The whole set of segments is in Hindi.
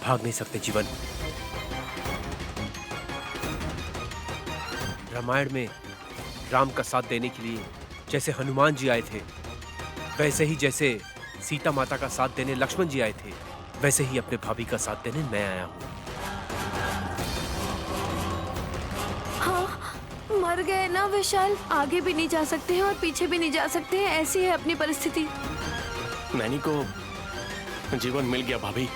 भाग नहीं सकते जीवन। रामायण में राम का साथ देने के लिए जैसे हनुमान जी आए थे, वैसे ही जैसे सीता माता का साथ देने लक्ष्मण जी आए थे, वैसे ही अपने भाभी का साथ देने मैं आया हूँ। हाँ, मर गए ना विशाल, आगे भी नहीं जा सकते हैं और पीछे भी नहीं जा सकते हैं, ऐसी है अपनी परिस्थिति। नैनी को जीवन मिल गया भाभी।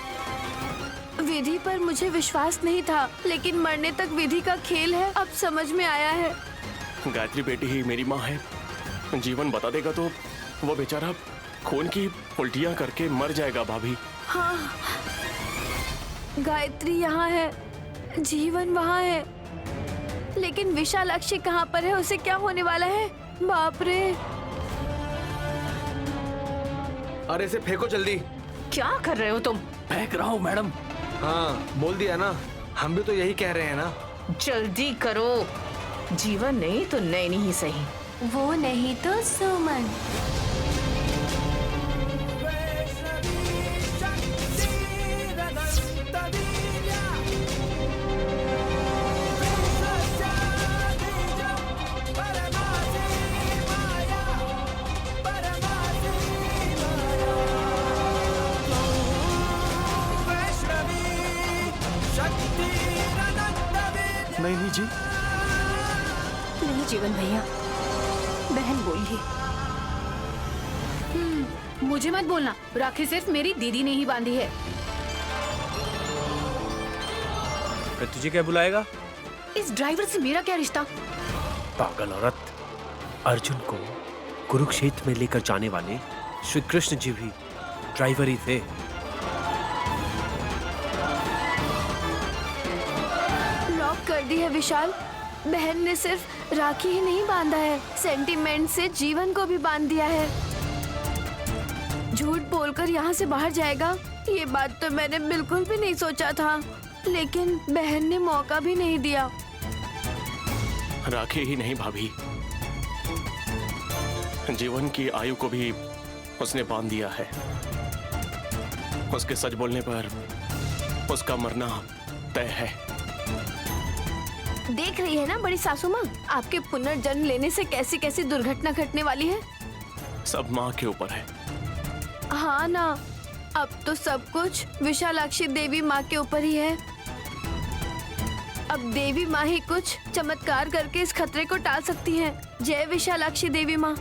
विधि पर मुझे विश्वास नहीं था, लेकिन मरने तक विधि का खेल है, अब समझ में आया है। गायत्री बेटी ही मेरी माँ है। जीवन बता देगा तो वो बेचारा खून की उल्टियां करके मर जाएगा भाभी। हाँ, गायत्री यहाँ है, जीवन वहाँ है, लेकिन विशालाक्षी कहाँ पर है? उसे क्या होने वाला है? बाप रे! अरे इसे फेंको जल्दी। क्या कर रहे हो तुम? फेंक रहा हूँ मैडम। हाँ बोल दिया ना, हम भी तो यही कह रहे हैं ना। जल्दी करो। जीवन नहीं तो नैनी ही सही। वो नहीं तो सुमन। नहीं जी। नहीं जीवन भैया, बहन बोलिए। मुझे मत बोलना, राखी सिर्फ मेरी दीदी ने ही बांधी है। फिर तुझे क्या बुलाएगा? इस ड्राइवर से मेरा क्या रिश्ता? पागल औरत। अर्जुन को कुरुक्षेत्र में लेकर जाने वाले श्री कृष्ण जी भी ड्राइवर ही थे। लॉक कर दी है विशाल। बहन ने सिर्फ राखी ही नहीं बांधा है, सेंटीमेंट से जीवन को भी बांध दिया है। झूठ बोलकर यहाँ से बाहर जाएगा, ये बात तो मैंने बिल्कुल भी नहीं सोचा था, लेकिन बहन ने मौका भी नहीं दिया। राखी ही नहीं भाभी, जीवन की आयु को भी उसने बांध दिया है। उसके सच बोलने पर उसका मरना तय है। देख रही है ना बड़ी सासू माँ, आपके पुनर्जन्म लेने से कैसी कैसी दुर्घटना घटने वाली है। सब माँ के ऊपर है। हाँ ना, अब तो सब कुछ विशालाक्षी देवी माँ के ऊपर ही है। अब देवी माँ ही कुछ चमत्कार करके इस खतरे को टाल सकती हैं। जय विशालाक्षी देवी माँ।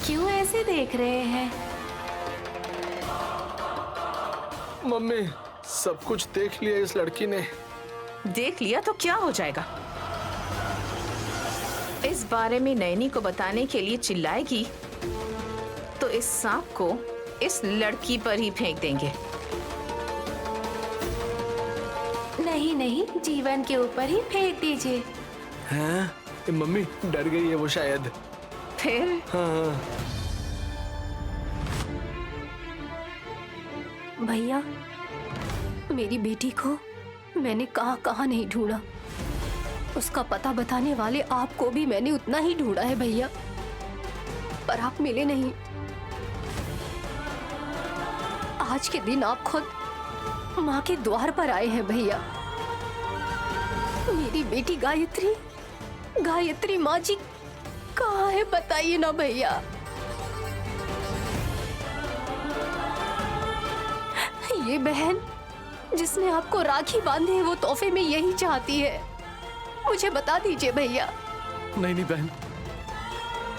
क्यों ऐसे देख रहे हैं? मम्मी सब कुछ देख लिया इस लड़की ने। देख लिया तो क्या हो जाएगा? इस बारे में नैनी को बताने के लिए चिल्लाएगी तो इस सांप को इस लड़की पर ही फेंक देंगे। नहीं नहीं, जीवन के ऊपर ही फेंक दीजिए। हाँ मम्मी डर गई है वो शायद। फिर हाँ भैया, मेरी बेटी को मैंने कहाँ कहाँ नहीं ढूंढा, उसका पता बताने वाले आपको भी मैंने उतना ही ढूंढा है भैया, पर आप मिले नहीं। आज के दिन आप खुद माँ के द्वार पर आए हैं भैया। मेरी बेटी गायत्री, गायत्री माँ जी कहाँ है बताइए ना भैया। ये बहन जिसने आपको राखी बांधी है वो तोहफे में यही चाहती है, मुझे बता दीजिए भैया। नहीं बहन,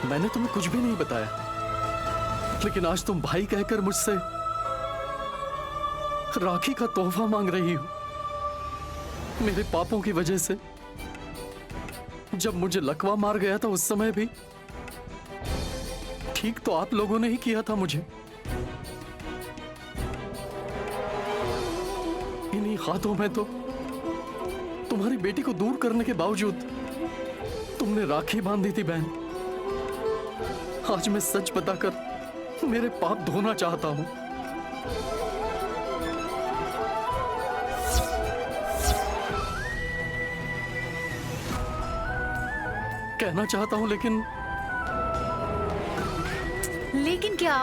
मैंने तुम्हें कुछ भी नहीं बताया, लेकिन आज तुम भाई कहकर मुझसे राखी का तोहफा मांग रही हो। मेरे पापों की वजह से जब मुझे लकवा मार गया था उस समय भी ठीक तो आप लोगों ने ही किया था मुझे। इन्हीं हाथों में तो तुम्हारी बेटी को दूर करने के बावजूद तुमने राखी बांधी थी बहन। आज मैं सच बताकर मेरे पाप धोना चाहता हूं। कहना चाहता हूं लेकिन लेकिन क्या?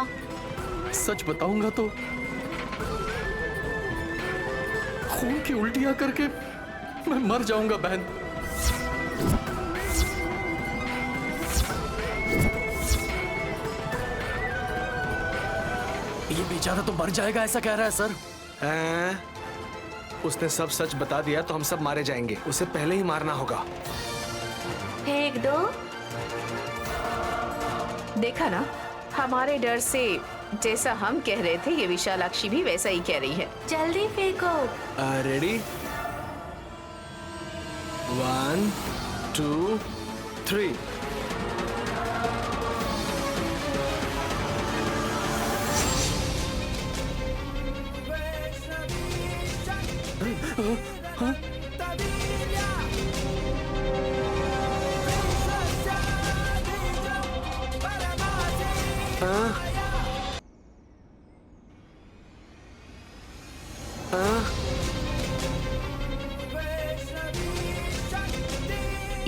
सच बताऊंगा तो खून की उल्टियां करके मैं मर जाऊंगा बहन। ये बेचारा तो मर जाएगा ऐसा कह रहा है सर। उसने सब सच बता दिया तो हम सब मारे जाएंगे। उसे पहले ही मारना होगा। फेंक दो। देखा ना, हमारे डर से जैसा हम कह रहे थे ये विशालाक्षी भी वैसा ही कह रही है। जल्दी फेंको। रेडी 1 2 3।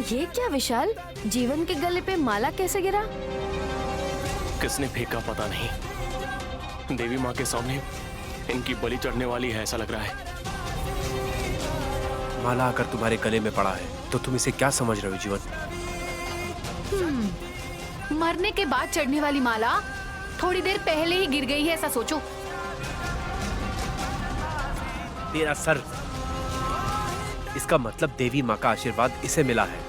ये क्या विशाल, जीवन के गले पे माला कैसे गिरा? किसने फेंका पता नहीं। देवी माँ के सामने इनकी बलि चढ़ने वाली है ऐसा लग रहा है। माला आकर तुम्हारे गले में पड़ा है तो तुम इसे क्या समझ रहे हो जीवन? मरने के बाद चढ़ने वाली माला थोड़ी देर पहले ही गिर गई है ऐसा सोचो। तेरा सर, इसका मतलब देवी माँ का आशीर्वाद इसे मिला है।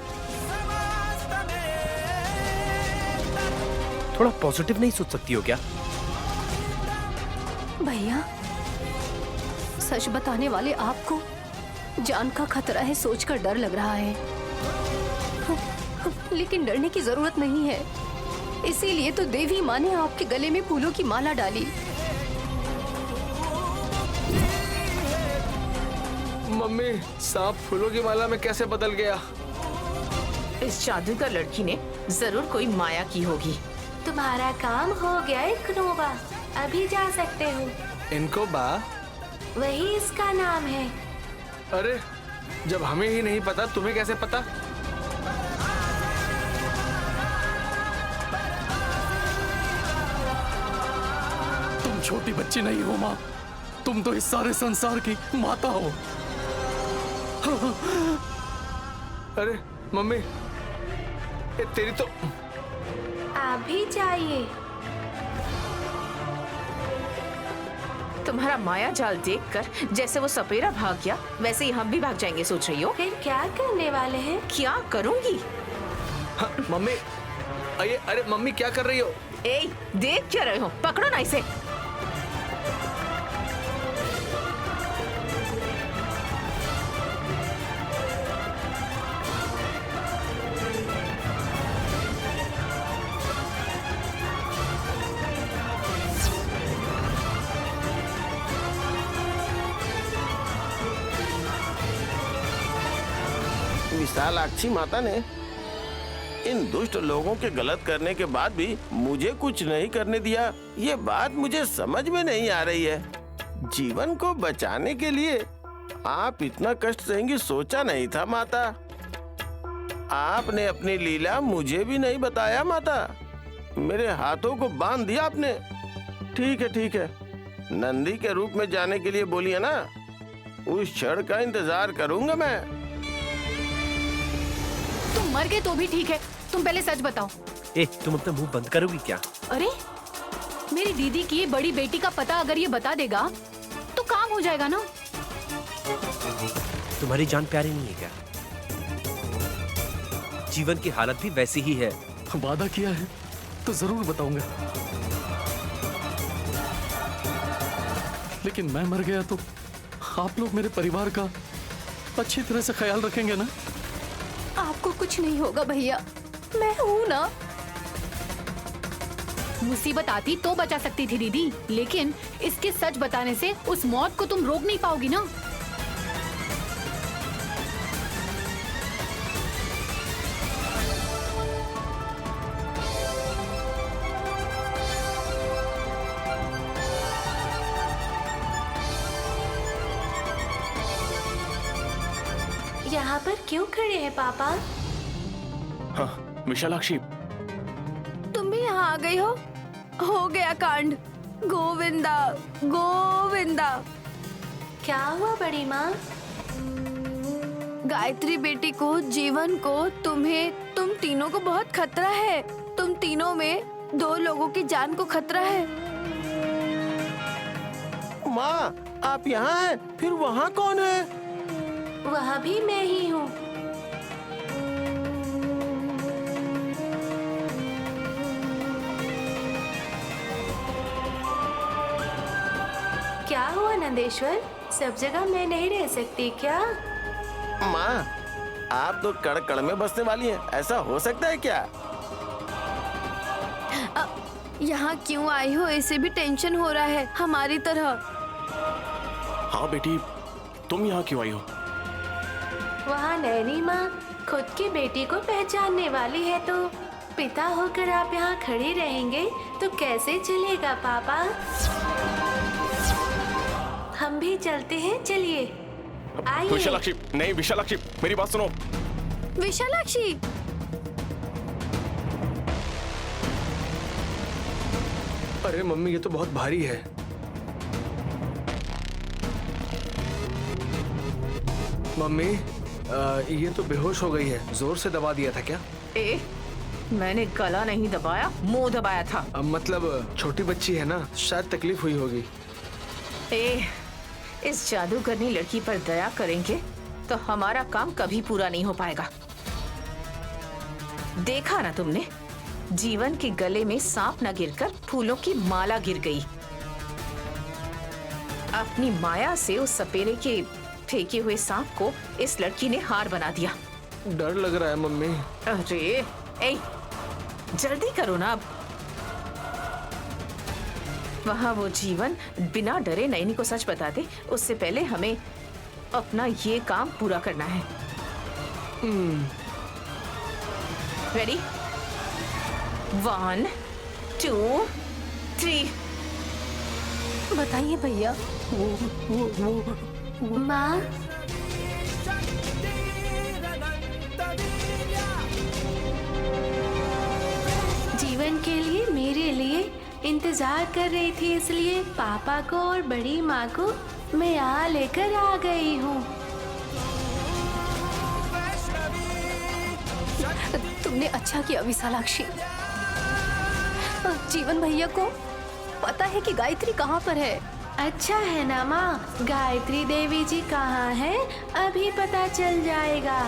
थोड़ा पॉजिटिव नहीं सोच सकती हो क्या? भैया, सच बताने वाले आपको जान का खतरा है सोचकर डर लग रहा है, लेकिन डरने की जरूरत नहीं है। इसीलिए तो देवी माँ ने आपके गले में फूलों की माला डाली। मम्मी, सांप फूलों की माला में कैसे बदल गया? इस जादूगर लड़की ने जरूर कोई माया की होगी। तुम्हारा काम हो गया है क्नोबा, अभी जा सकते हो। इनको बा? वही इसका नाम है। अरे, जब हमें ही नहीं पता तुम्हें कैसे पता? तुम छोटी बच्ची नहीं हो माँ, तुम तो इस सारे संसार की माता हो। अरे मम्मी, ये तेरी तो आप भी जाइए। तुम्हारा माया जाल देखकर जैसे वो सपेरा भाग गया वैसे ही हम भी भाग जाएंगे सोच रही हो? फिर क्या करने वाले हैं? क्या करूंगी? हाँ, मम्मी, अरे मम्मी क्या कर रही हो? ए, देख क्या रहे हो? पकड़ो ना इसे। विशालाक्षी माता ने इन दुष्ट लोगों के गलत करने के बाद भी मुझे कुछ नहीं करने दिया। ये बात मुझे समझ में नहीं आ रही है। जीवन को बचाने के लिए आप इतना कष्ट सहेंगी सोचा नहीं था माता। आपने अपनी लीला मुझे भी नहीं बताया माता। मेरे हाथों को बांध दिया आपने। ठीक है, नंदी के रूप में जाने के लिए बोलिए ना, उस क्षण का इंतजार करूंगा मैं। तुम मर गए तो भी ठीक है, तुम पहले सच बताओ। तुम अपना मुंह बंद करोगी क्या? अरे, मेरी दीदी की ये बड़ी बेटी का पता अगर ये बता देगा तो काम हो जाएगा ना। तुम्हारी जान प्यारी नहीं है क्या? जीवन की हालत भी वैसी ही है। वादा किया है तो जरूर बताऊंगा, लेकिन मैं मर गया तो आप लोग मेरे परिवार का अच्छी तरह से ख्याल रखेंगे ना? आपको कुछ नहीं होगा भैया, मैं हूं ना। मुसीबत आती तो बचा सकती थी दीदी, लेकिन इसके सच बताने से उस मौत को तुम रोक नहीं पाओगी ना। यहाँ पर क्यों खड़े हैं पापा? हाँ, विशालाक्षी, तुम भी यहाँ आ गई हो? हो गया कांड। गोविंदा गोविंदा। क्या हुआ बड़ी माँ? गायत्री बेटी को, जीवन को, तुम्हें, तुम तीनों को बहुत खतरा है। तुम तीनों में 2 लोगों की जान को खतरा है। माँ, आप यहाँ हैं, फिर वहाँ कौन है? वह भी मैं ही हूँ। क्या हुआ नंदेश्वर? सब जगह मैं नहीं रह सकती क्या? माँ, आप तो कड़ कड़ में बसने वाली हैं, ऐसा हो सकता है क्या? यहाँ क्यों आई हो? इसे भी टेंशन हो रहा है हमारी तरह। हाँ बेटी, तुम यहाँ क्यों आई हो? वहाँ नैनी माँ खुद की बेटी को पहचानने वाली है, तो पिता होकर आप यहाँ खड़े रहेंगे तो कैसे चलेगा पापा? हम भी चलते हैं, चलिए आइए। विशालाक्षी, नहीं विशालाक्षी, मेरी बात सुनो। विशालाक्षी, अरे मम्मी, ये तो बहुत भारी है। मम्मी, ये तो बेहोश हो गई है। जोर से दबा दिया था क्या? मैंने गला नहीं दबाया, मुंह दबाया था। मतलब छोटी बच्ची है ना, शायद तकलीफ हुई होगी। इस जादूगरनी लड़की पर दया करेंगे तो हमारा काम कभी पूरा नहीं हो पाएगा। देखा ना तुमने, जीवन के गले में सांप न गिरकर फूलों की माला गिर गई। अपनी माया से उस सपेरे के फेंके हुए सांप को इस लड़की ने हार बना दिया। डर लग रहा है मम्मी। अरे जल्दी करो ना। अब वहाँ वो जीवन बिना डरे नैनी को सच बता दे, उससे पहले हमें अपना ये काम पूरा करना है। रेडी? 1 2 3। बताइए भैया। माँ, जीवन के लिए, मेरे लिए इंतजार कर रही थी, इसलिए पापा को और बड़ी माँ को मैं यहाँ लेकर आ गई हूँ। तुमने अच्छा किया विशालाक्षी। जीवन भैया को पता है कि गायत्री कहाँ पर है। अच्छा है ना माँ, गायत्री देवी जी कहाँ है अभी पता चल जाएगा।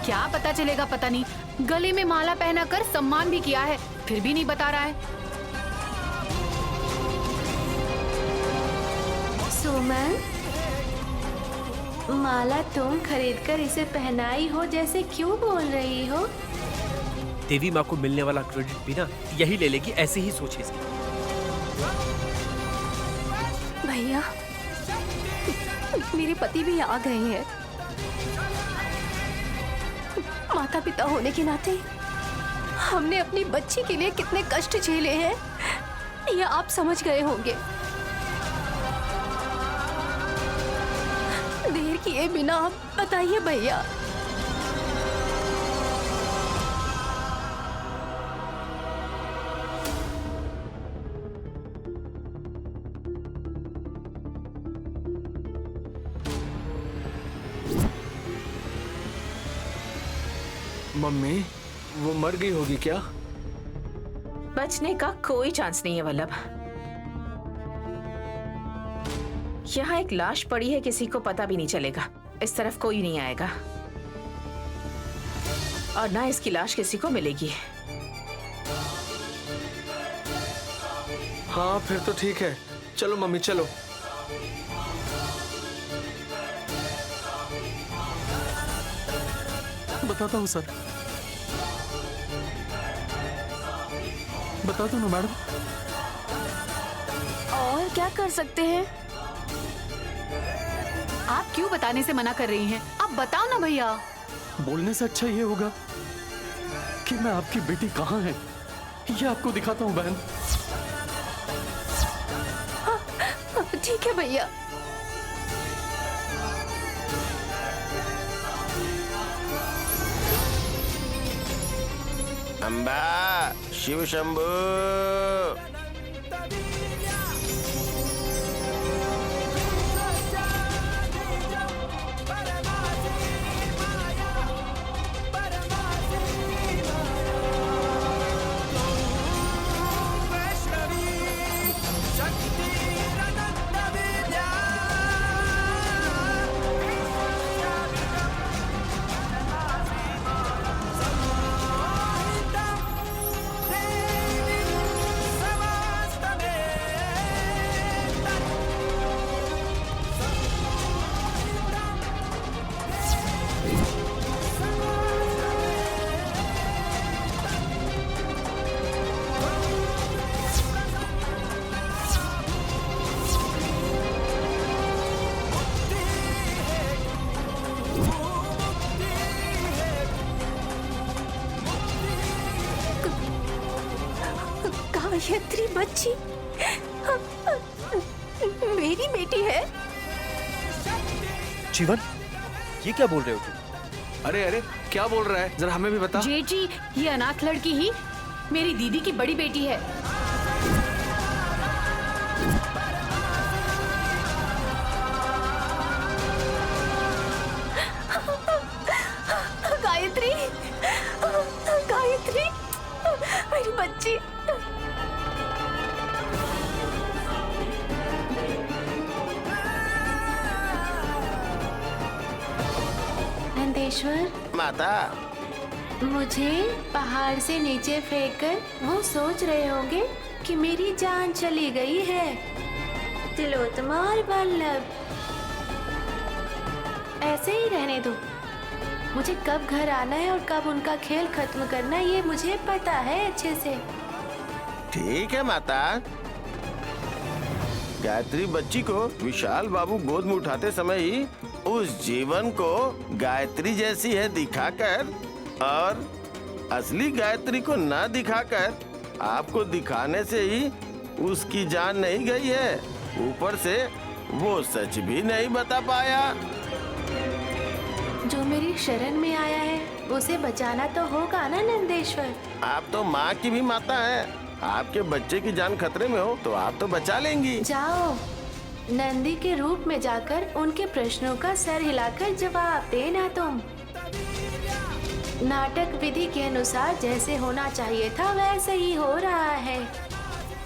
क्या पता चलेगा, पता नहीं। गले में माला पहना कर सम्मान भी किया है, फिर भी नहीं बता रहा है। सुमन, माला तुम खरीदकर इसे पहनाई हो जैसे क्यों बोल रही हो? देवी माँ को मिलने वाला क्रेडिट भी ना यही ले लेगी, ऐसे ही सोचे इसकी। भैया, मेरे पति भी आ गए हैं। माता पिता होने के नाते हमने अपनी बच्ची के लिए कितने कष्ट झेले हैं, यह आप समझ गए होंगे। देर किए बिना आप बताइए भैया। मम्मी, वो मर गई होगी क्या? बचने का कोई चांस नहीं है वल्लभ। यहाँ एक लाश पड़ी है, किसी को पता भी नहीं चलेगा। इस तरफ कोई नहीं आएगा और ना इसकी लाश किसी को मिलेगी। हाँ, फिर तो ठीक है। चलो मम्मी, चलो। बताता हूँ सर, बता दो ना मैडम। और क्या कर सकते हैं? आप क्यों बताने से मना कर रही हैं? आप बताओ ना भैया। बोलने से अच्छा ये होगा कि मैं आपकी बेटी कहाँ है ये आपको दिखाता हूँ बहन। ठीक है भैया। अम्बा शिव शंभू। गायत्री बच्ची मेरी बेटी है। जीवन, ये क्या बोल रहे हो तुम? अरे अरे क्या बोल रहा है, जरा हमें भी बता। जेठ जी, ये अनाथ लड़की ही मेरी दीदी की बड़ी बेटी है। गायत्री, गायत्री मेरी बच्ची। नंदेश्वर, माता, मुझे पहाड़ से नीचे फेंककर वो सोच रहे होंगे कि मेरी जान चली गई है। तिलोत्तमा और वल्लभ ऐसे ही रहने दो। मुझे कब घर आना है और कब उनका खेल खत्म करना है ये मुझे पता है अच्छे से। ठीक है माता। गायत्री बच्ची को विशाल बाबू गोद में उठाते समय ही उस जीवन को गायत्री जैसी है दिखाकर और असली गायत्री को ना दिखाकर आपको दिखाने से ही उसकी जान नहीं गई है, ऊपर से वो सच भी नहीं बता पाया। जो मेरी शरण में आया है उसे बचाना तो होगा ना नंदेश्वर। आप तो माँ की भी माता हैं। आपके बच्चे की जान खतरे में हो तो आप तो बचा लेंगी। जाओ, नंदी के रूप में जाकर उनके प्रश्नों का सर हिलाकर जवाब देना। तुम नाटक विधि के अनुसार जैसे होना चाहिए था वैसे ही हो रहा है।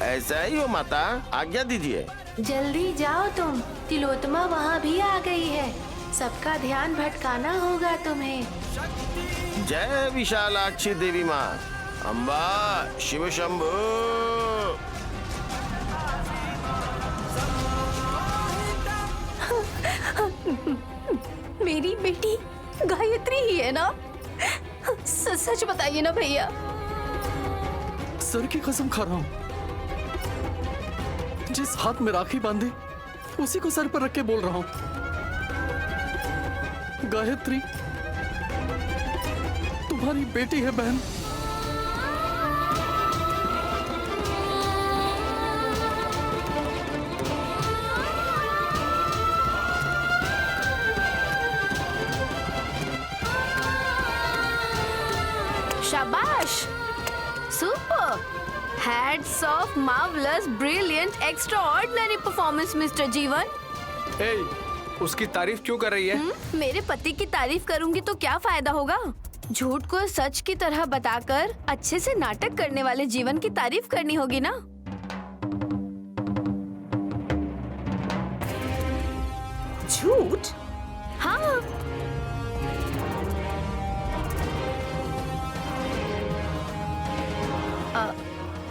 ऐसा ही हो माता, आज्ञा दीजिए। जल्दी जाओ तुम, तिलोत्तमा वहाँ भी आ गई है। सबका ध्यान भटकाना होगा तुम्हें। जय विशालाक्षी देवी माँ, अम्बा शिव शंभू। मेरी बेटी गायत्री ही है ना? सच बताइए ना भैया। सर की कसम खा रहा हूं, जिस हाथ में राखी बांधी उसी को सर पर रख के बोल रहा हूं। गायत्री तुम्हारी बेटी है बहन। शाबाश, super, hats off, marvellous, brilliant, extraordinary performance mister जीवन। ए, उसकी तारीफ क्यों कर रही है? मेरे पति की तारीफ करूंगी तो क्या फायदा होगा? झूठ को सच की तरह बताकर अच्छे से नाटक करने वाले जीवन की तारीफ करनी होगी ना। झूठ? हाँ,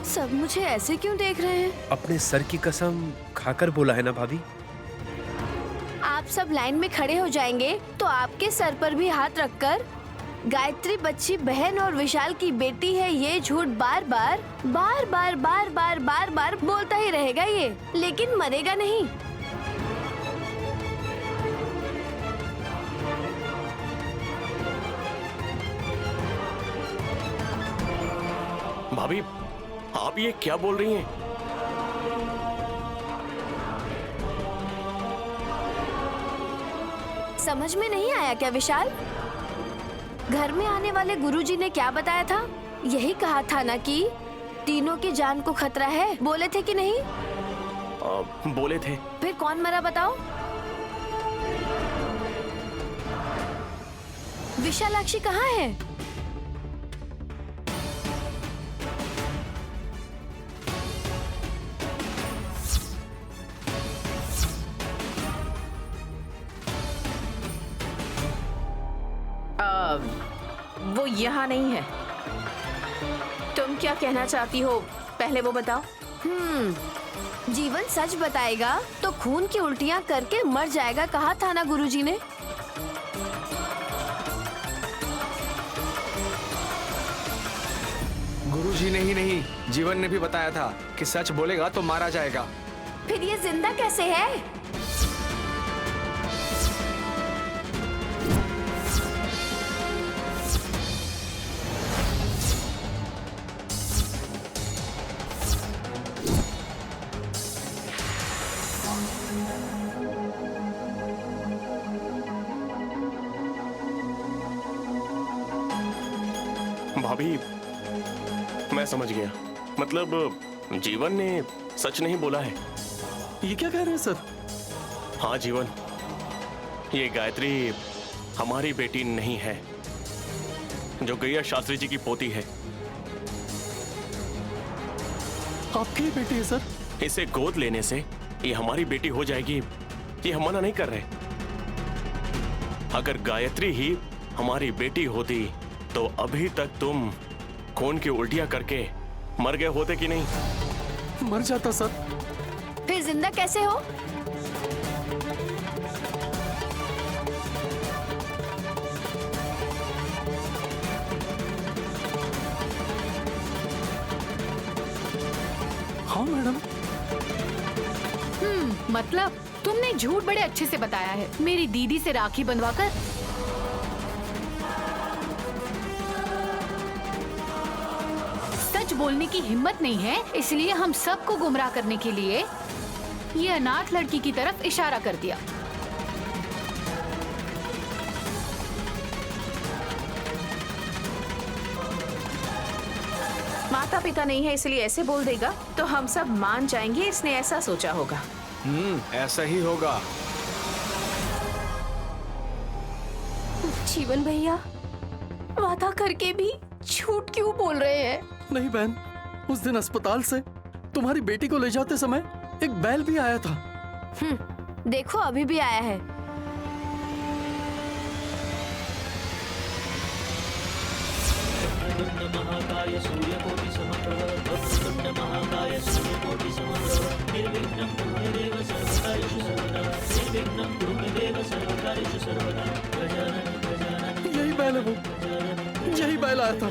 सब मुझे ऐसे क्यों देख रहे हैं? अपने सर की कसम खाकर बोला है ना भाभी। आप सब लाइन में खड़े हो जाएंगे तो आपके सर पर भी हाथ रखकर गायत्री बच्ची बहन और विशाल की बेटी है ये झूठ बार बार बार बार बार बार बार बार बोलता ही रहेगा ये, लेकिन मरेगा नहीं। भाभी, आप ये क्या बोल रही हैं? समझ में नहीं आया क्या विशाल? घर में आने वाले गुरुजी ने क्या बताया था? यही कहा था ना कि तीनों की जान को खतरा है, बोले थे कि नहीं? बोले थे। फिर कौन मरा बताओ? विशालाक्षी कहाँ है? वो यहाँ नहीं है। तुम क्या कहना चाहती हो, पहले वो बताओ। जीवन सच बताएगा तो खून की उल्टियाँ करके मर जाएगा, कहा था ना गुरुजी ने। गुरुजी ने ही नहीं, जीवन ने भी बताया था कि सच बोलेगा तो मारा जाएगा। फिर ये जिंदा कैसे है? भाभी, मैं समझ गया। मतलब जीवन ने सच नहीं बोला है। ये क्या कह रहे हैं सर? हाँ जीवन, ये गायत्री हमारी बेटी नहीं है, जो गैया शास्त्री जी की पोती है। आपकी बेटी है सर? इसे गोद लेने से ये हमारी बेटी हो जाएगी, ये हम मना नहीं कर रहे। अगर गायत्री ही हमारी बेटी होती तो अभी तक तुम खून की उल्टियां करके मर गए होते कि नहीं? मर जाता सर। फिर जिंदा कैसे हो? हाँ मैडम। मतलब तुमने झूठ बड़े अच्छे से बताया है, मेरी दीदी से राखी बंधवाकर। सच बोलने की हिम्मत नहीं है, इसलिए हम सबको गुमराह करने के लिए ये अनाथ लड़की की तरफ इशारा कर दिया। माता पिता नहीं है इसलिए ऐसे बोल देगा तो हम सब मान जाएंगे, इसने ऐसा सोचा होगा। ऐसा ही होगा। जीवन भैया वादा करके भी झूठ क्यों बोल रहे हैं? नहीं बहन, उस दिन अस्पताल से तुम्हारी बेटी को ले जाते समय एक बैल भी आया था। देखो अभी भी आया है। यही बैल है वो, यही बैल आया था।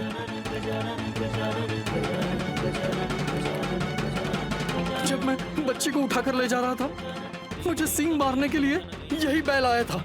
जब मैं बच्चे को उठाकर ले जा रहा था, मुझे सींग मारने के लिए यही बैल आया था।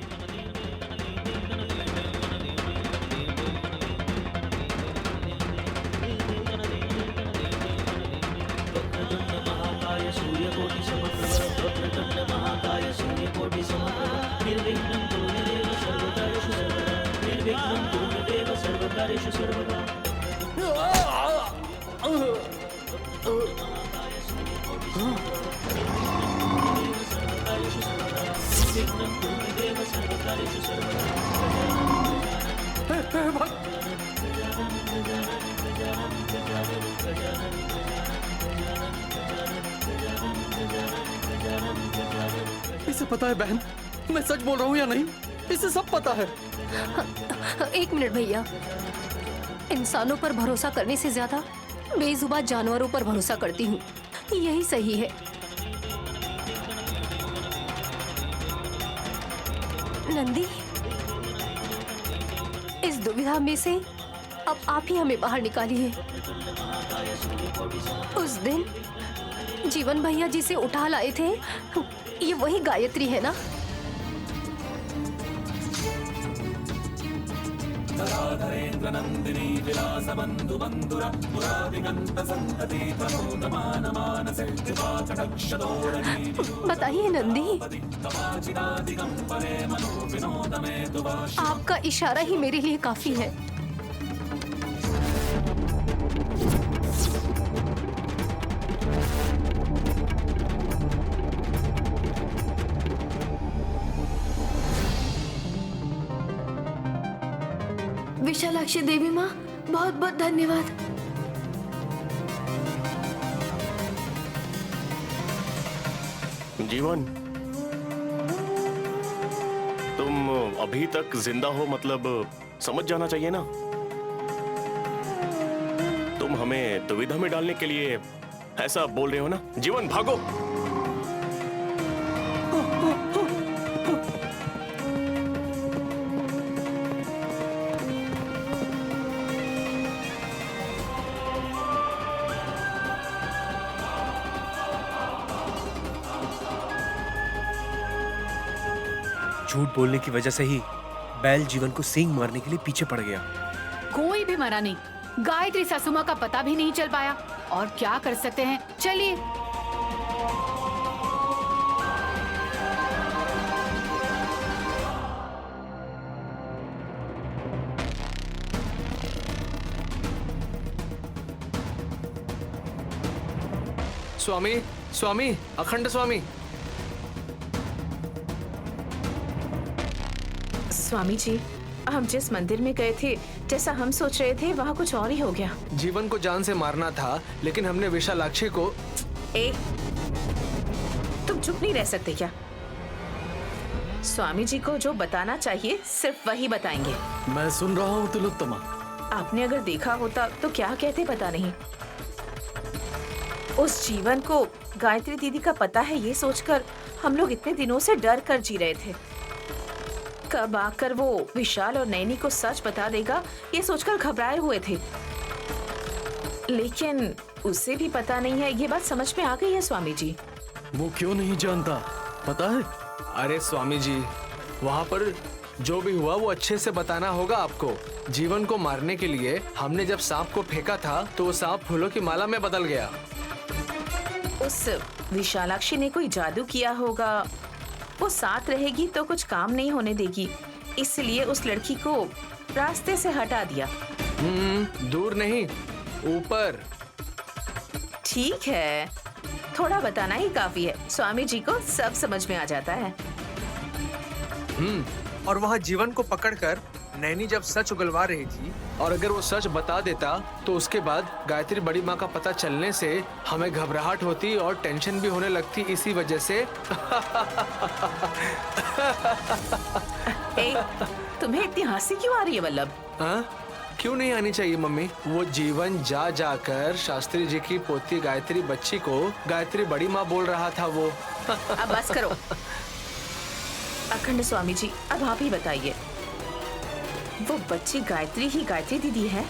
इसे पता है बहन, मैं सच बोल रहा हूँ या नहीं, इसे सब पता है। एक मिनट भैया, इंसानों पर भरोसा करने से ज्यादा बेजुबान जानवरों पर भरोसा करती हूँ, यही सही है। नंदी, इस दुविधा में से अब आप ही हमें बाहर निकालिए। उस दिन जीवन भैया जिसे उठा लाए थे, ये वही गायत्री है ना? बताइए नंदी, आपका इशारा ही मेरे लिए काफी है। विशालाक्षी देवी माँ, बहुत बहुत धन्यवाद। जीवन, तुम अभी तक जिंदा हो, मतलब समझ जाना चाहिए ना। तुम हमें दुविधा में डालने के लिए ऐसा बोल रहे हो ना। जीवन, भागो। झूठ बोलने की वजह से ही बैल जीवन को सींग मारने के लिए पीछे पड़ गया। कोई भी मरा नहीं, गायत्री सासू माँ का पता भी नहीं चल पाया। और क्या कर सकते हैं, चलिए। स्वामी, स्वामी, अखंड स्वामी। स्वामी जी, हम जिस मंदिर में गए थे, जैसा हम सोच रहे थे वहाँ कुछ और ही हो गया। जीवन को जान से मारना था, लेकिन हमने विशालाक्षी को। तुम चुप नहीं रह सकते क्या? स्वामी जी को जो बताना चाहिए सिर्फ वही बताएंगे। मैं सुन रहा हूँ तिलोत्तमा। आपने अगर देखा होता तो क्या कहते पता नहीं। उस जीवन को गायत्री दीदी का पता है, ये सोचकर हम लोग इतने दिनों से डर कर जी रहे थे। कब आकर वो विशाल और नैनी को सच बता देगा, ये सोचकर घबराए हुए थे। लेकिन उसे भी पता नहीं है, ये बात समझ में आ गई है स्वामी जी। वो क्यों नहीं जानता, पता है? अरे स्वामी जी, वहाँ पर जो भी हुआ वो अच्छे से बताना होगा आपको। जीवन को मारने के लिए हमने जब सांप को फेंका था तो वो सांप फूलों की माला में बदल गया। उस विशालाक्षी ने कोई जादू किया होगा। वो साथ रहेगी तो कुछ काम नहीं होने देगी, इसलिए उस लड़की को रास्ते से हटा दिया। दूर नहीं, ऊपर। ठीक है, थोड़ा बताना ही काफी है। स्वामी जी को सब समझ में आ जाता है। और वहाँ जीवन को पकड़कर नैनी जब सच उगलवा रही थी, और अगर वो सच बता देता तो उसके बाद गायत्री बड़ी माँ का पता चलने से हमें घबराहट होती और टेंशन भी होने लगती। इसी वजह से तुम्हें इतनी हंसी क्यों आ रही है वल्लभ? हाँ, क्यों नहीं आनी चाहिए मम्मी। वो जीवन जा जाकर शास्त्री जी की पोती गायत्री बच्ची को गायत्री बड़ी माँ बोल रहा था। वो अब बस करो। अखंड स्वामी जी, अब आप ही बताइए, वो बच्ची गायत्री ही गायत्री दीदी है?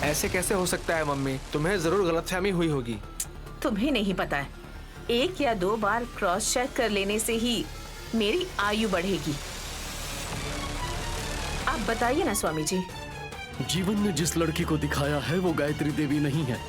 ऐसे कैसे हो सकता है मम्मी? तुम्हें जरूर गलतफहमी हुई होगी। तुम्हें नहीं पता है, 1 या 2 बार क्रॉस चेक कर लेने से ही मेरी आयु बढ़ेगी। आप बताइए ना स्वामी जी। जीवन ने जिस लड़की को दिखाया है वो गायत्री देवी नहीं है।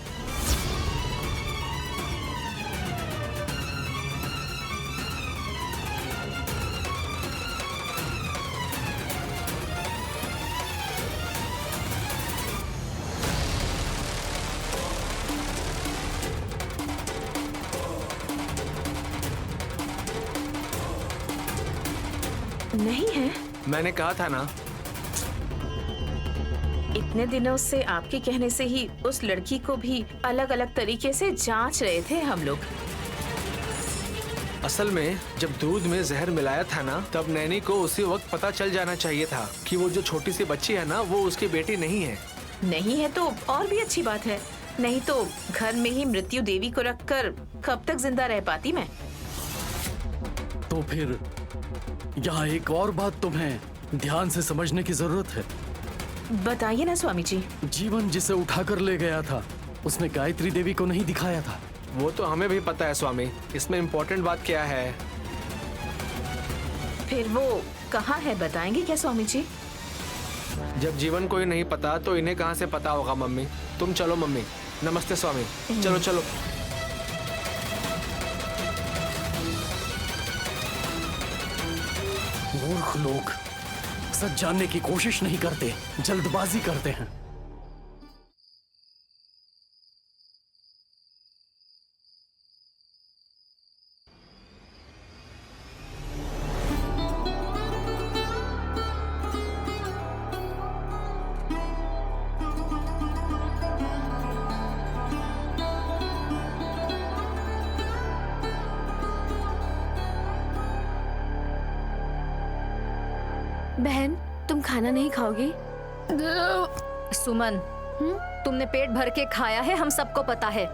नहीं है? मैंने कहा था ना। इतने दिनों से आपके कहने से ही उस लड़की को भी अलग अलग तरीके से जांच रहे थे हम लोग। असल में जब दूध में जहर मिलाया था ना, तब नैनी को उसी वक्त पता चल जाना चाहिए था कि वो जो छोटी सी बच्ची है ना, वो उसकी बेटी नहीं है। नहीं है तो और भी अच्छी बात है, नहीं तो घर में ही मृत्यु देवी को रखकर कब तक जिंदा रह पाती मैं। तो फिर यहाँ एक और बात तुम्हें ध्यान से समझने की जरूरत है। बताइए ना स्वामी जी। जीवन जिसे उठाकर ले गया था उसने गायत्री देवी को नहीं दिखाया था। वो तो हमें भी पता है स्वामी, इसमें इम्पोर्टेंट बात क्या है? फिर वो कहाँ है, बताएंगे क्या स्वामी जी? जब जीवन को ही नहीं पता तो इन्हें कहाँ से पता होगा मम्मी। तुम चलो मम्मी। नमस्ते स्वामी। चलो चलो। मूर्ख लोग सच जानने की कोशिश नहीं करते, जल्दबाजी करते हैं। बहन, तुम खाना नहीं खाओगी? सुमन, तुमने पेट भर के खाया है, हम सबको पता है।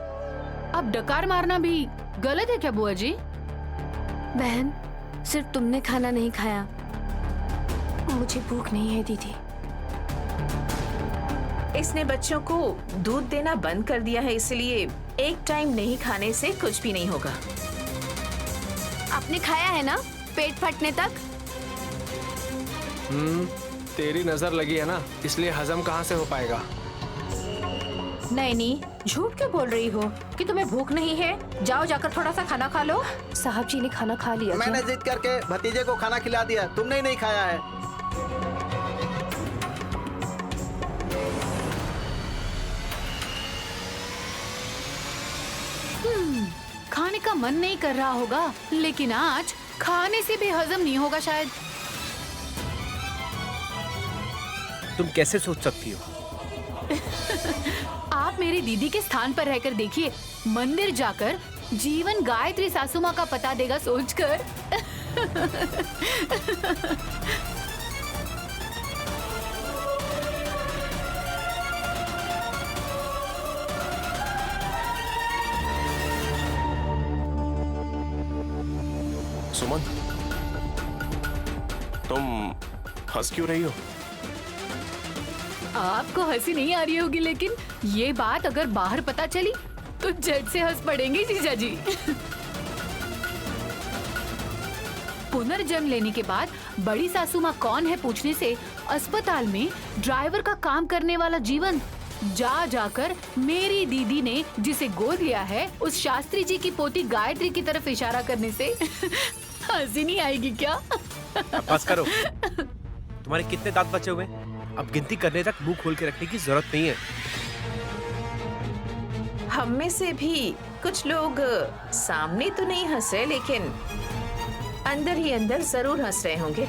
अब डकार मारना भी गलत है क्या बुआ जी? बहन, सिर्फ तुमने खाना नहीं खाया। मुझे भूख नहीं है दीदी। इसने बच्चों को दूध देना बंद कर दिया है, इसलिए एक टाइम नहीं खाने से कुछ भी नहीं होगा। आपने खाया है ना पेट फटने तक? तेरी नजर लगी है ना, इसलिए हजम कहाँ से हो पाएगा। नैनी, झूठ क्यों बोल रही हो कि तुम्हें भूख नहीं है? जाओ जाकर थोड़ा सा खाना खा लो। साहब जी ने खाना खा लिया क्या? मैंने जिद करके भतीजे को खाना खिला दिया, तुमने ही नहीं खाया है। खाने का मन नहीं कर रहा होगा, लेकिन आज खाने से भी हजम नहीं होगा शायद। तुम कैसे सोच सकती हो? आप मेरी दीदी के स्थान पर रहकर देखिए, मंदिर जाकर जीवन गायत्री सासू माँ का पता देगा सोचकर। सुमन, तुम हंस क्यों रही हो? आपको हंसी नहीं आ रही होगी, लेकिन ये बात अगर बाहर पता चली तो झट से हंस पड़ेंगे जीजा जी। पुनर्जन्म लेने के बाद बड़ी सासू माँ कौन है पूछने से अस्पताल में ड्राइवर का काम करने वाला जीवन जा जाकर मेरी दीदी ने जिसे गोद लिया है उस शास्त्री जी की पोती गायत्री की तरफ इशारा करने से हंसी नहीं आएगी क्या? अब बस करो। तुम्हारे कितने दांत बचे हुए हैं? अब गिनती करने तक मुंह खोल के रखने की जरूरत नहीं है। हम में से भी कुछ लोग सामने तो नहीं हंस रहे, लेकिन अंदर ही अंदर जरूर हंस रहे होंगे।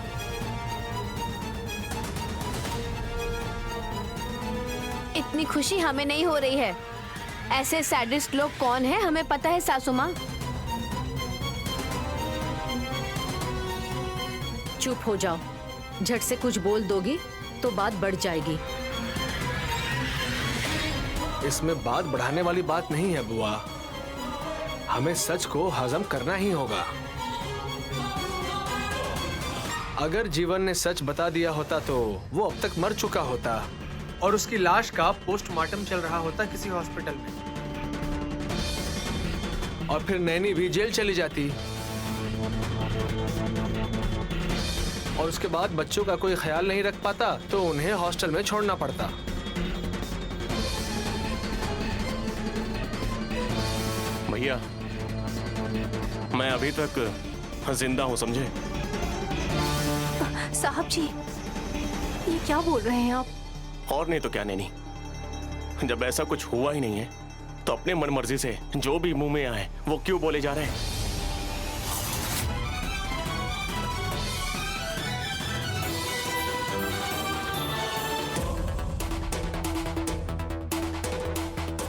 इतनी खुशी हमें नहीं हो रही है। ऐसे सैडिस्ट लोग कौन है हमें पता है सासू माँ। चुप हो जाओ, झट से कुछ बोल दोगी तो बात बढ़ जाएगी। इसमें बात बढ़ाने वाली बात नहीं है बुआ, हमें सच को हजम करना ही होगा। अगर जीवन ने सच बता दिया होता तो वो अब तक मर चुका होता और उसकी लाश का पोस्टमार्टम चल रहा होता किसी हॉस्पिटल में। और फिर नैनी भी जेल चली जाती और उसके बाद बच्चों का कोई ख्याल नहीं रख पाता तो उन्हें हॉस्टल में छोड़ना पड़ता। भैया, मैं अभी तक जिंदा हूँ, समझे? साहब जी, ये क्या बोल रहे हैं आप? और नहीं तो क्या नैनी, जब ऐसा कुछ हुआ ही नहीं है तो अपने मन मर्जी से जो भी मुंह में आए वो क्यों बोले जा रहे हैं?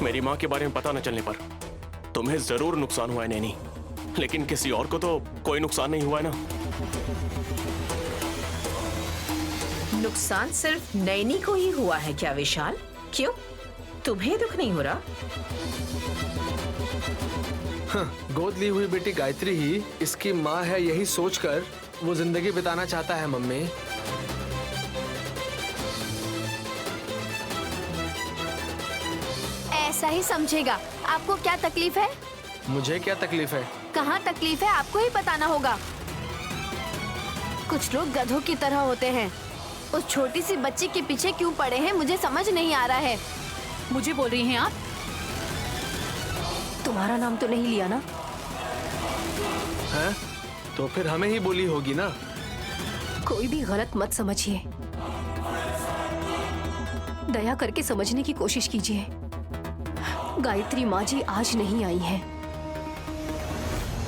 मेरी माँ के बारे में पता न चलने पर तुम्हें जरूर नुकसान हुआ है नैनी, लेकिन किसी और को तो कोई नुकसान नहीं हुआ है ना? नुकसान सिर्फ नैनी को ही हुआ है क्या विशाल? क्यों, तुम्हें दुख नहीं हो रहा? गोद ली हुई बेटी गायत्री ही इसकी माँ है, यही सोचकर वो जिंदगी बिताना चाहता है। मम्मी, ऐसा ही समझेगा। आपको क्या तकलीफ है? मुझे क्या तकलीफ है? कहाँ तकलीफ है आपको ही बताना होगा। कुछ लोग गधों की तरह होते हैं। उस छोटी सी बच्ची के पीछे क्यों पड़े हैं मुझे समझ नहीं आ रहा है। मुझे बोल रही हैं आप? तुम्हारा नाम तो नहीं लिया ना? हैं? तो फिर हमें ही बोली होगी ना। कोई भी गलत मत समझिए, दया करके समझने की कोशिश कीजिए। गायत्री माँ जी आज नहीं आई है,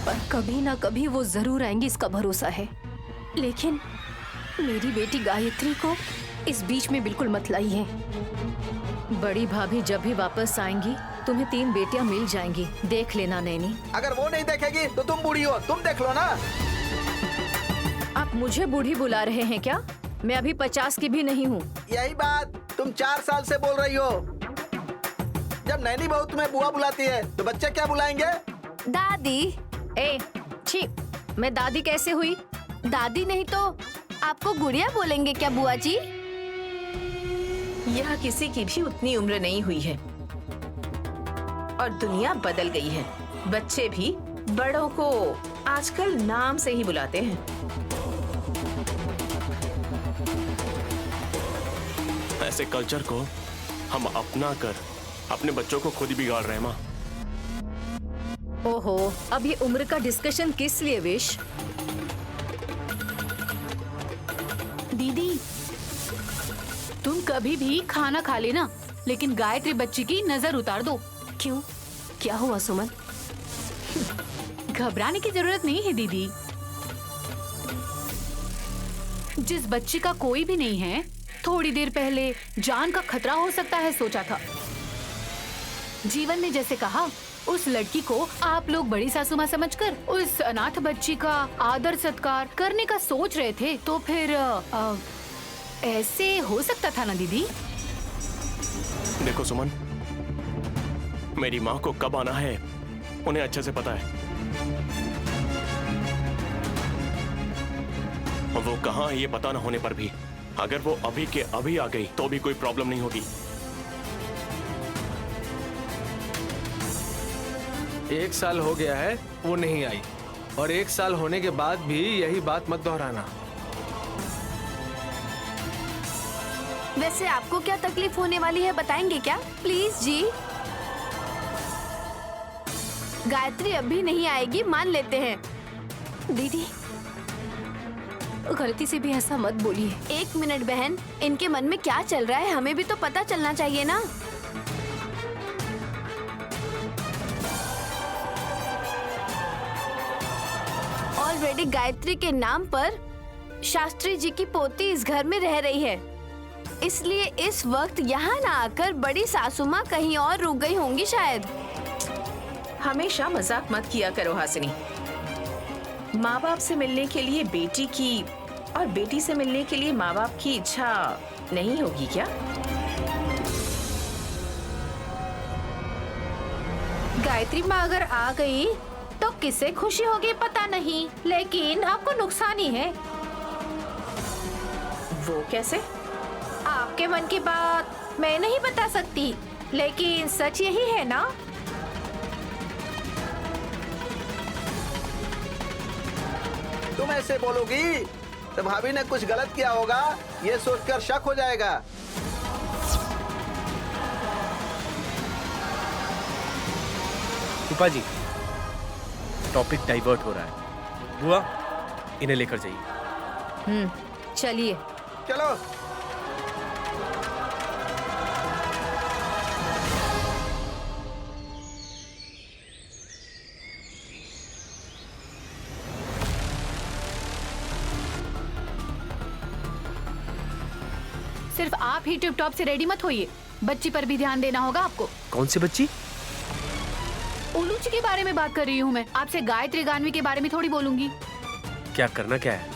पर कभी ना कभी वो जरूर आएंगी, इसका भरोसा है। लेकिन मेरी बेटी गायत्री को इस बीच में बिल्कुल मत लाइए। बड़ी भाभी जब भी वापस आएंगी तुम्हें 3 बेटियां मिल जाएंगी, देख लेना नैनी। अगर वो नहीं देखेगी तो तुम बूढ़ी हो, तुम देख लो ना। आप मुझे बूढ़ी बुला रहे हैं क्या? मैं अभी 50 की भी नहीं हूँ। यही बात तुम 4 साल से बोल रही हो। जब नैनी बहू तुम्हें बुआ बुलाती है तो बच्चे क्या बुलाएंगे? दादी। ए, छी, मैं दादी कैसे हुई? दादी नहीं तो आपको गुड़िया बोलेंगे क्या बुआ जी? यहाँ किसी की भी उतनी उम्र नहीं हुई है और दुनिया बदल गई है। बच्चे भी बड़ों को आजकल नाम से ही बुलाते हैं। ऐसे कल्चर को हम अपना कर अपने बच्चों को खुद ही बिगाड़ रहे हैं माँ। ओहो, अब ये उम्र का डिस्कशन किस लिए विश? दीदी, तुम कभी भी खाना खा लेना, लेकिन गायत्री बच्ची की नजर उतार दो। क्यों, क्या हुआ सुमन? घबराने की जरूरत नहीं है दीदी। जिस बच्ची का कोई भी नहीं है, थोड़ी देर पहले जान का खतरा हो सकता है सोचा था। जीवन ने जैसे कहा, उस लड़की को आप लोग बड़ी सासू माँ समझकर उस अनाथ बच्ची का आदर सत्कार करने का सोच रहे थे, तो फिर ऐसे हो सकता था ना दीदी? देखो सुमन, मेरी माँ को कब आना है उन्हें अच्छे से पता है। वो कहाँ है ये पता न होने पर भी अगर वो अभी के अभी आ गई तो भी कोई प्रॉब्लम नहीं होगी। 1 साल हो गया है वो नहीं आई, और 1 साल होने के बाद भी यही बात मत दोहराना। वैसे आपको क्या तकलीफ होने वाली है बताएंगे क्या? प्लीज जी। गायत्री अभी नहीं आएगी, मान लेते हैं। दीदी, गलती से भी ऐसा मत बोलिए। 1 मिनट बहन, इनके मन में क्या चल रहा है हमें भी तो पता चलना चाहिए ना। ऑलरेडी गायत्री के नाम पर शास्त्री जी की पोती इस घर में रह रही है, इसलिए इस वक्त यहाँ ना आकर बड़ी सासू माँ कहीं और रुक गई होंगी शायद। हमेशा मजाक मत किया करो हासिनी। माँ बाप से मिलने के लिए बेटी की और बेटी से मिलने के लिए माँ बाप की इच्छा नहीं होगी क्या? गायत्री माँ अगर आ गई तो किसे खुशी होगी पता नहीं, लेकिन आपको नुकसान ही है। वो कैसे? आपके मन की बात मैं नहीं बता सकती, लेकिन सच यही है ना? तुम ऐसे बोलोगी तो भाभी ने कुछ गलत किया होगा, ये सोचकर शक हो जाएगा। रूपा जी, टॉपिक डाइवर्ट हो रहा है। बुआ, इन्हें लेकर जाइए। चलिए। चलो। सिर्फ आप ही टिप टॉप से रेडी मत होइए, बच्ची पर भी ध्यान देना होगा आपको। कौन सी बच्ची? उलूची के बारे में बात कर रही हूँ मैं, आपसे गायत्री गानवी के बारे में थोड़ी बोलूंगी। क्या करना क्या है?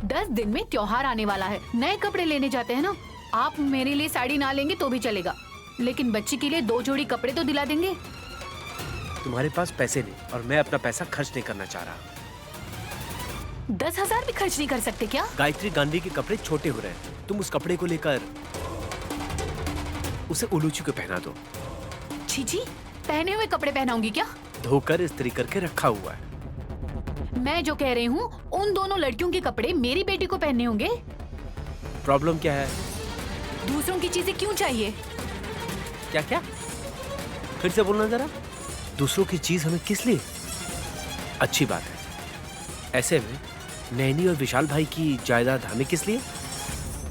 10 दिन में त्योहार आने वाला है, नए कपड़े लेने जाते हैं ना। आप मेरे लिए साड़ी ना लेंगे तो भी चलेगा, लेकिन बच्ची के लिए 2 जोड़ी कपड़े तो दिला देंगे। तुम्हारे पास पैसे नहीं और मैं अपना पैसा खर्च नहीं करना चाह रहा। 10,000 भी खर्च नहीं कर सकते क्या? गायत्री गांधी के कपड़े छोटे हो रहे हैं, तुम उस कपड़े को लेकर उसे उलूची को पहना दो। छी छी, पहने हुए कपड़े पहनाऊंगी क्या? धोकर इस्त्री करके रखा हुआ है। मैं जो कह रही हूँ, उन दोनों लड़कियों के कपड़े मेरी बेटी को पहनने होंगे। प्रॉब्लम क्या है? दूसरों की चीजें क्यों चाहिए? क्या क्या? फिर से बोलना जरा। दूसरों की चीज हमें किस लिए? अच्छी बात है। ऐसे में नैनी और विशाल भाई की जायदाद हमें किस लिए?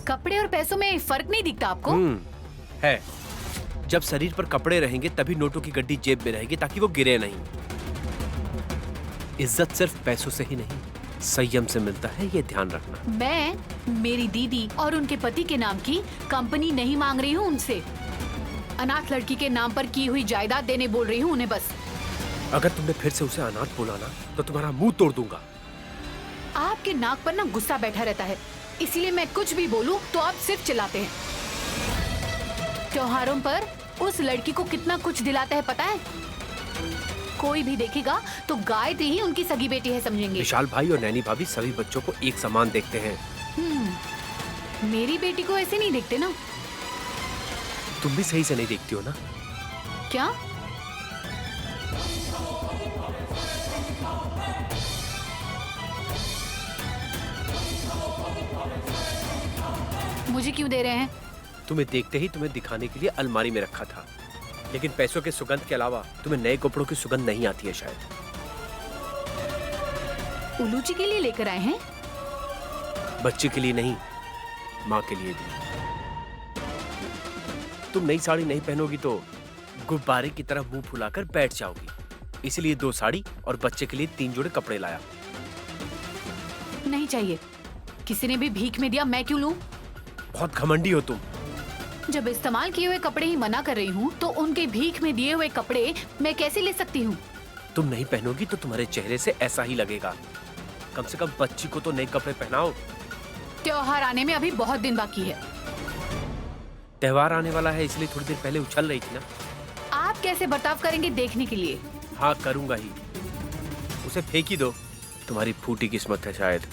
कपड़े और पैसों में फर्क नहीं दिखता आपको? है। जब शरीर पर कपड़े रहेंगे तभी नोटों की गड्डी जेब में रहेगी, ताकि वो गिरे नहीं। इज्जत सिर्फ पैसों से ही नहीं, संयम से मिलता है, ये ध्यान रखना। मैं मेरी दीदी और उनके पति के नाम की कंपनी नहीं मांग रही हूँ उनसे। अनाथ लड़की के नाम पर की हुई जायदाद देने बोल रही हूँ उन्हें बस। अगर तुमने फिर से उसे अनाथ बोला ना तो तुम्हारा मुंह तोड़ दूंगा। आपके नाक पर ना गुस्सा बैठा रहता है। इसीलिए मैं कुछ भी बोलूं तो आप सिर्फ चिल्लाते हैं। त्योहारों पर उस लड़की को कितना कुछ दिलाता है पता है? कोई भी देखेगा तो गायत्री ही उनकी सगी बेटी है समझेंगे। विशाल भाई और नैनी भाभी सभी बच्चों को एक समान देखते हैं। मेरी बेटी को ऐसे नहीं देखते ना। तुम भी सही से नहीं देखती हो ना। क्या? मुझे क्यों दे रहे हैं? तुम्हें देखते ही तुम्हें दिखाने के लिए अलमारी में रखा था, लेकिन पैसों के सुगंध के अलावा तुम्हें नए कपड़ों की सुगंध नहीं आती है शायद। उल्लू जी के लिए लेकर आए हैं? बच्चे के लिए नहीं, माँ के लिए भी। तुम नई साड़ी नहीं पहनोगी तो गुब्बारे की तरह मुंह फुलाकर बैठ जाओगी, इसलिए 2 साड़ी और बच्चे के लिए 3 जोड़े कपड़े लाया। नहीं चाहिए। किसी ने भी भीख में दिया, मैं क्यों लूं? बहुत घमंडी हो तुम। जब इस्तेमाल किए हुए कपड़े ही मना कर रही हूँ तो उनके भीख में दिए हुए कपड़े मैं कैसे ले सकती हूँ? तुम नहीं पहनोगी तो तुम्हारे चेहरे से ऐसा ही लगेगा। कम से कम बच्ची को तो नए कपड़े पहनाओ। त्योहार आने में अभी बहुत दिन बाकी है। त्योहार आने वाला है इसलिए थोड़ी देर पहले उछल रही थी ना। आप कैसे बर्ताव करेंगे देखने के लिए। हाँ करूंगा ही। उसे फेंक ही दो, तुम्हारी फूटी किस्मत है शायद।